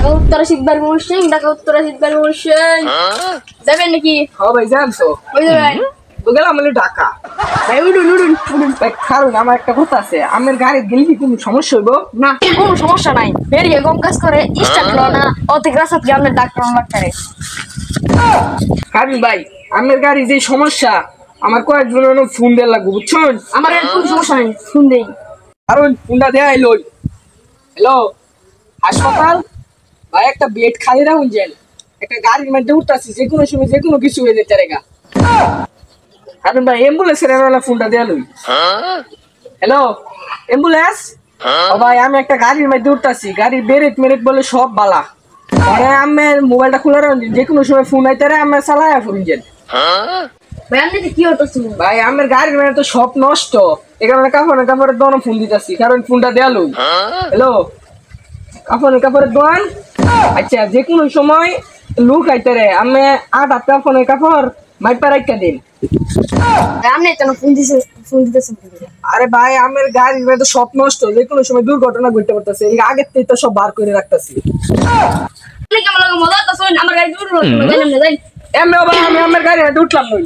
ঢাকা উত্তরা শীতবার মৌসুম ঢাকা উত্তরা শীতবার মৌসুম যাবেন নাকি? হ্যাঁ ভাই যান তো ওই যাবেন গেলাম বলে ঢাকা ভাই উঠুন উঠুন উঠুন ভাই কারণ আমার একটা কথা আছে আমার গাড়ি গেলে কি কোনো সমস্যা হইব না কোনো সমস্যা নাই বেরিয়ে কম কাজ করে স্টার্ট করো না অতি রাস্তা থেকে আপনার ডাক্তার ডাক্তারে কারণ ভাই আমার গাড়ি যে সমস্যা আমার কয়েকজন ফোন দেওয়া লাগবে বুঝছেন আমার আর কোনো সমস্যা নেই ফোন দেই কারণ ফোনটা দেয়া এলো হ্যালো হাসপাতাল ভাই একটা বেড খালি রাখুন যেন একটা গাড়ির মধ্যে উঠতেছি যে কোনো সময় যে কোনো কিছু হয়ে যেতে রেগা কারণ ভাই অ্যাম্বুলেন্সের ফোনটা দেয়া লই হ্যালো অ্যাম্বুলেন্স ও ভাই আমি একটা গাড়ির মধ্যে উঠতেছি গাড়ির ব্রেক মেরেক বলে সব বালা আরে আমি মোবাইলটা খুলে রাখুন যে কোনো সময় ফোন আইতে রে আমি চালায়া ফুরুন যেন ভাই আপনি কি হতেছে ভাই আমার গাড়ির মানে তো সব নষ্ট এই কারণে কাপড়ের দোকানে ফোন দিতেছি কারণ ফোনটা দেয়া লই হ্যালো কাপড়ের দোকান আচ্ছা যে কোনো সময় লুক আইতে রে আমি 8 কাপড়ের কাপড় মাইপা রাখতে দিন আপনি কেন ফোন দিতেছেন আরে ভাই আমার গাড়ির মানে তো সব নষ্ট যে কোনো সময় দুর্ঘটনা ঘটতে পারতেছে এই আগের থেকে তো সব বার করে রাখতেছি আপনি কেমন লাগে মজা করতেছেন আমার গাড়ি দূর হলো যাই এমনি ভাই আমি আমার গাড়ি উঠলাম নই